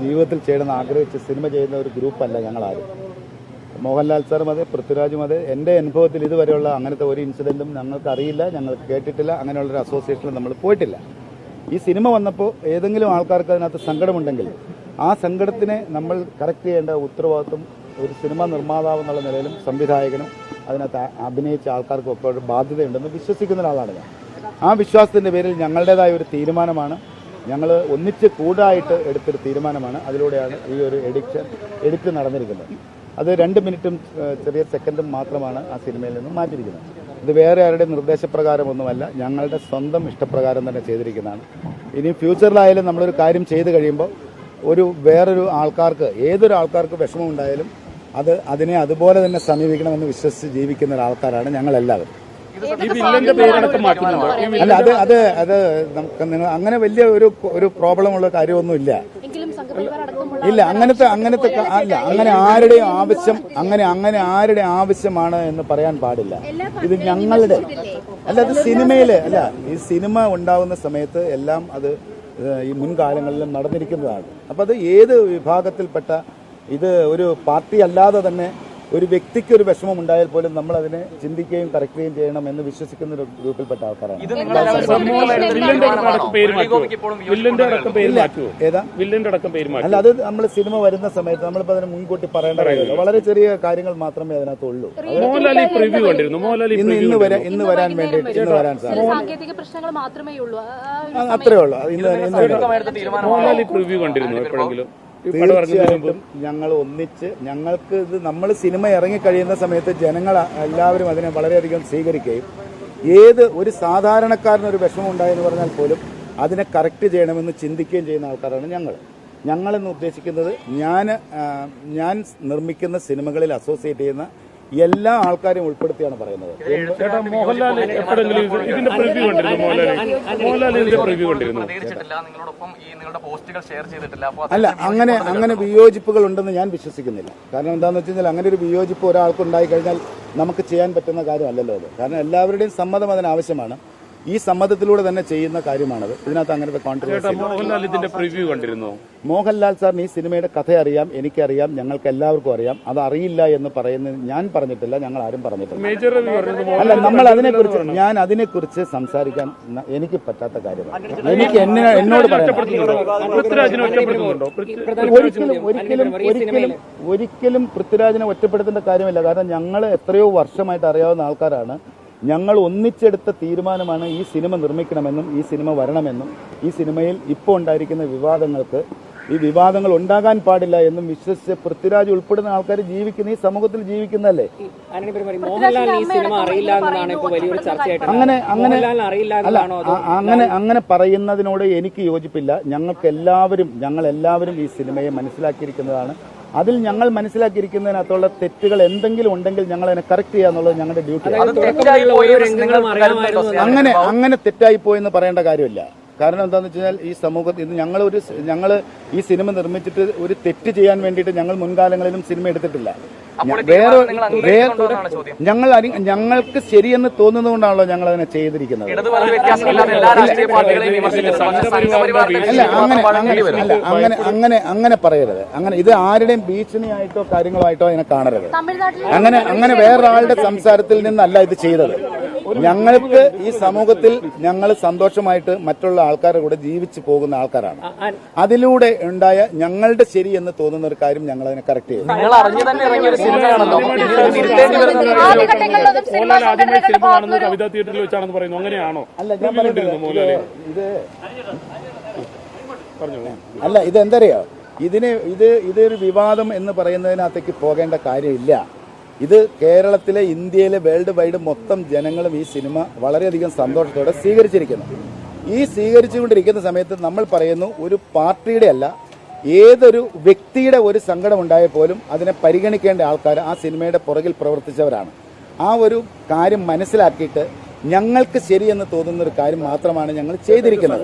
ജീവിതത്തിൽ ചെയ്യണമെന്ന് ആഗ്രഹിച്ച് സിനിമ ചെയ്യുന്ന ഒരു ഗ്രൂപ്പല്ല ഞങ്ങളാരും. മോഹൻലാൽ സാറും അതെ, പൃഥ്വിരാജും അതെ. എൻ്റെ അനുഭവത്തിൽ ഇതുവരെയുള്ള അങ്ങനത്തെ ഒരു ഇൻസിഡൻറ്റും ഞങ്ങൾക്ക് അറിയില്ല, ഞങ്ങൾക്ക് കേട്ടിട്ടില്ല. അങ്ങനെയുള്ളൊരു അസോസിയേഷനിൽ നമ്മൾ പോയിട്ടില്ല. ഈ സിനിമ വന്നപ്പോൾ ഏതെങ്കിലും ആൾക്കാർക്ക് അതിനകത്ത് സങ്കടമുണ്ടെങ്കിൽ ആ സങ്കടത്തിനെ നമ്മൾ കറക്റ്റ് ചെയ്യേണ്ട ഉത്തരവാദിത്വം ഒരു സിനിമാ നിർമ്മാതാവ് എന്നുള്ള നിലയിലും സംവിധായകനും അതിനകത്ത് അഭിനയിച്ച ആൾക്കാർക്കും ഒക്കെ ഒരു ബാധ്യതയുണ്ടെന്ന് വിശ്വസിക്കുന്ന ഒരാളാണ് ഞാൻ. ആ വിശ്വാസത്തിൻ്റെ പേരിൽ ഞങ്ങളുടേതായ ഒരു തീരുമാനമാണ്, ഞങ്ങൾ ഒന്നിച്ച് കൂടായിട്ട് എടുത്തൊരു തീരുമാനമാണ്. അതിലൂടെയാണ് ഈ ഒരു എഡിറ്റ് നടന്നിരിക്കുന്നത്. അത് 2 മിനിറ്റും ചെറിയ സെക്കൻഡും മാത്രമാണ് ആ സിനിമയിൽ നിന്ന് മാറ്റിയിരിക്കുന്നത്. ഇത് വേറെ ആരുടെ നിർദ്ദേശപ്രകാരമൊന്നുമല്ല, ഞങ്ങളുടെ സ്വന്തം ഇഷ്ടപ്രകാരം തന്നെ ചെയ്തിരിക്കുന്നതാണ്. ഇനി ഫ്യൂച്ചറിലായാലും നമ്മളൊരു കാര്യം ചെയ്തു കഴിയുമ്പോൾ വേറൊരു ആൾക്കാർക്ക്, ഏതൊരു ആൾക്കാർക്ക് വിഷമമുണ്ടായാലും അതിനെ അതുപോലെ തന്നെ സമീപിക്കണമെന്ന് വിശ്വസിച്ച് ജീവിക്കുന്ന ഒരാൾക്കാരാണ് ഞങ്ങളെല്ലാവരും. അല്ല, അത് നമുക്ക് അങ്ങനെ വലിയ ഒരു പ്രോബ്ലമുള്ള കാര്യമൊന്നുമില്ല. ഇല്ല, അങ്ങനത്തെ അല്ല, അങ്ങനെ ആരുടെ ആവശ്യമാണ് എന്ന് പറയാൻ പാടില്ല. ഇത് ഞങ്ങളുടെ അല്ല, അത് സിനിമയില് അല്ല, ഈ സിനിമ ഉണ്ടാവുന്ന സമയത്ത് എല്ലാം അത് ഈ മുൻകാലങ്ങളിലും നടന്നിരിക്കുന്നതാണ്. അപ്പം അത് ഏത് വിഭാഗത്തിൽപ്പെട്ട, ഇത് ഒരു പാർട്ടി അല്ലാതെ തന്നെ ഒരു വ്യക്തിക്ക് ഒരു വിഷമം ഉണ്ടായാൽ പോലും നമ്മൾ അതിനെ ചിന്തിക്കുകയും കറക്റ്റുകയും ചെയ്യണം എന്ന് വിശ്വസിക്കുന്ന ഒരു ഗ്രൂപ്പിൽപ്പെട്ട ആൾക്കാരാണ്. അല്ല, അത് നമ്മൾ സിനിമ വരുന്ന സമയത്ത് നമ്മളിപ്പോൾ അതിന് മുൻകൂട്ടി പറയേണ്ട കാര്യമില്ല. വളരെ ചെറിയ കാര്യങ്ങൾ മാത്രമേ അതിനകത്ത് ഉള്ളൂ. ഇന്ന് വരാൻ വേണ്ടിയിട്ട് ഇന്ന് വരാൻ അത്രേ ഉള്ളൂ. തീർച്ചയായിട്ടും ഞങ്ങൾ ഒന്നിച്ച്, ഞങ്ങൾക്ക് ഇത് നമ്മൾ സിനിമ ഇറങ്ങിക്കഴിയുന്ന സമയത്ത് ജനങ്ങൾ എല്ലാവരും അതിനെ വളരെയധികം സ്വീകരിക്കുകയും ഒരു സാധാരണക്കാരനൊരു വിഷമം ഉണ്ടായെന്ന് പറഞ്ഞാൽ പോലും അതിനെ കറക്റ്റ് ചെയ്യണമെന്ന് ചിന്തിക്കുകയും ചെയ്യുന്ന ആൾക്കാരാണ് ഞങ്ങളെന്ന് ഉദ്ദേശിക്കുന്നത്. ഞാൻ നിർമ്മിക്കുന്ന സിനിമകളിൽ അസോസിയേറ്റ് ചെയ്യുന്ന എല്ലാ ആൾക്കാരെയും ഉൾപ്പെടുത്തിയാണ് പറയുന്നത്. അല്ല, അങ്ങനെ വിയോജിപ്പുകൾ ഉണ്ടെന്ന് ഞാൻ വിശ്വസിക്കുന്നില്ല. കാരണം എന്താണെന്ന് വെച്ച് കഴിഞ്ഞാൽ അങ്ങനെ ഒരു വിയോജിപ്പ് ഒരാൾക്ക് ഉണ്ടായി കഴിഞ്ഞാൽ നമുക്ക് ചെയ്യാൻ പറ്റുന്ന കാര്യമല്ലല്ലോ അത്. കാരണം എല്ലാവരുടെയും സമ്മതം അതിനാവശ്യമാണ്. ഈ സമ്മതത്തിലൂടെ തന്നെ ചെയ്യുന്ന കാര്യമാണത്. ഇതിനകത്ത് അങ്ങനത്തെ കോൺട്രിബ്യൂഷൻ. മോഹൻലാൽ സാറിന് ഈ സിനിമയുടെ കഥ അറിയാം, എനിക്കറിയാം, ഞങ്ങൾക്ക് എല്ലാവർക്കും അറിയാം. അത് അറിയില്ല എന്ന് പറയുന്നത് ഞാൻ പറഞ്ഞിട്ടില്ല, ഞങ്ങൾ ആരും പറഞ്ഞിട്ടില്ല. അല്ല, നമ്മൾ അതിനെക്കുറിച്ച് സംസാരിക്കാൻ എനിക്ക് പറ്റാത്ത കാര്യമാണ്. എനിക്ക് എന്നോട് പറയാം, ഒരിക്കലും പൃഥ്വിരാജിനെ ഒറ്റപ്പെടുത്തേണ്ട കാര്യമില്ല. കാരണം ഞങ്ങൾ എത്രയോ വർഷമായിട്ട് അറിയാവുന്ന ആൾക്കാരാണ്. ഞങ്ങൾ ഒന്നിച്ചെടുത്ത തീരുമാനമാണ് ഈ സിനിമ നിർമ്മിക്കണമെന്നും ഈ സിനിമ വരണമെന്നും ഈ സിനിമയിൽ ഇപ്പോൾ ഉണ്ടായിരിക്കുന്ന ഈ വിവാദങ്ങൾ ഉണ്ടാകാൻ പാടില്ല എന്നും വിശ്വസിച്ച് പൃഥ്വിരാജ് ഉൾപ്പെടുന്ന ആൾക്കാർ ജീവിക്കുന്ന ഈ സമൂഹത്തിൽ ജീവിക്കുന്നതല്ലേ. അങ്ങനെ പറയുന്നതിനോട് എനിക്ക് യോജിപ്പില്ല. ഞങ്ങളെല്ലാവരും ഈ സിനിമയെ മനസ്സിലാക്കിയിരിക്കുന്നതാണ്. അതിൽ ഞങ്ങൾ മനസ്സിലാക്കിയിരിക്കുന്നതിനകത്തുള്ള തെറ്റുകൾ എന്തെങ്കിലും ഉണ്ടെങ്കിൽ ഞങ്ങൾ അതിനെ കറക്റ്റ് ചെയ്യുക എന്നുള്ളത് ഞങ്ങളുടെ ഡ്യൂട്ടിയാണ്. അങ്ങനെ തെറ്റായി പോയെന്ന് പറയേണ്ട കാര്യമില്ല. കാരണം എന്താണെന്ന് വെച്ച് കഴിഞ്ഞാൽ ഈ സമൂഹത്തിൽ ഞങ്ങൾ ഈ സിനിമ നിർമ്മിച്ചിട്ട് ഒരു തെറ്റ് ചെയ്യാൻ വേണ്ടിയിട്ട് ഞങ്ങൾ മുൻകാലങ്ങളിലും സിനിമ എടുത്തിട്ടില്ല. ഞങ്ങൾക്ക് ശരിയെന്ന് തോന്നുന്നതുകൊണ്ടാണല്ലോ ഞങ്ങൾ അതിനെ ചെയ്തിരിക്കുന്നത്. അങ്ങനെ പറയരുത്. ഇത് ആരുടെയും ഭീഷണിയായിട്ടോ കാര്യങ്ങളായിട്ടോ അതിനെ കാണരുത്. അങ്ങനെ വേറൊരാളുടെ സംസാരത്തിൽ നിന്നല്ല ഇത് ചെയ്തത്. ഞങ്ങൾക്ക് ഈ സമൂഹത്തിൽ ഞങ്ങൾ സന്തോഷമായിട്ട് മറ്റുള്ള ആൾക്കാരുടെ കൂടെ ജീവിച്ചു പോകുന്ന ആൾക്കാരാണ്. അതിലൂടെ ഉണ്ടായ ഞങ്ങളുടെ ശരി എന്ന് തോന്നുന്ന ഒരു കാര്യം ഞങ്ങൾ അതിനെ കറക്റ്റ് ചെയ്യും. അല്ല, ഇതെന്തറിയോ, ഇതൊരു വിവാദം എന്ന് പറയുന്നതിനകത്തേക്ക് പോകേണ്ട കാര്യമില്ല. ഇത് കേരളത്തിലെ, ഇന്ത്യയിലെ, വേൾഡ് വൈഡ് മൊത്തം ജനങ്ങളും ഈ സിനിമ വളരെയധികം സന്തോഷത്തോടെ സ്വീകരിച്ചിരിക്കുന്നു. ഈ സ്വീകരിച്ചുകൊണ്ടിരിക്കുന്ന സമയത്ത് നമ്മൾ പറയുന്നു, ഒരു പാർട്ടിയുടെ അല്ല, ഏതൊരു വ്യക്തിയുടെ ഒരു സങ്കടം ഉണ്ടായാൽ പോലും അതിനെ പരിഗണിക്കേണ്ട ആൾക്കാർ ആ സിനിമയുടെ പുറകിൽ പ്രവർത്തിച്ചവരാണ്. ആ ഒരു കാര്യം മനസ്സിലാക്കിയിട്ട് ഞങ്ങൾക്ക് ശരിയെന്ന് തോന്നുന്ന ഒരു കാര്യം മാത്രമാണ് ഞങ്ങൾ ചെയ്തിരിക്കുന്നത്.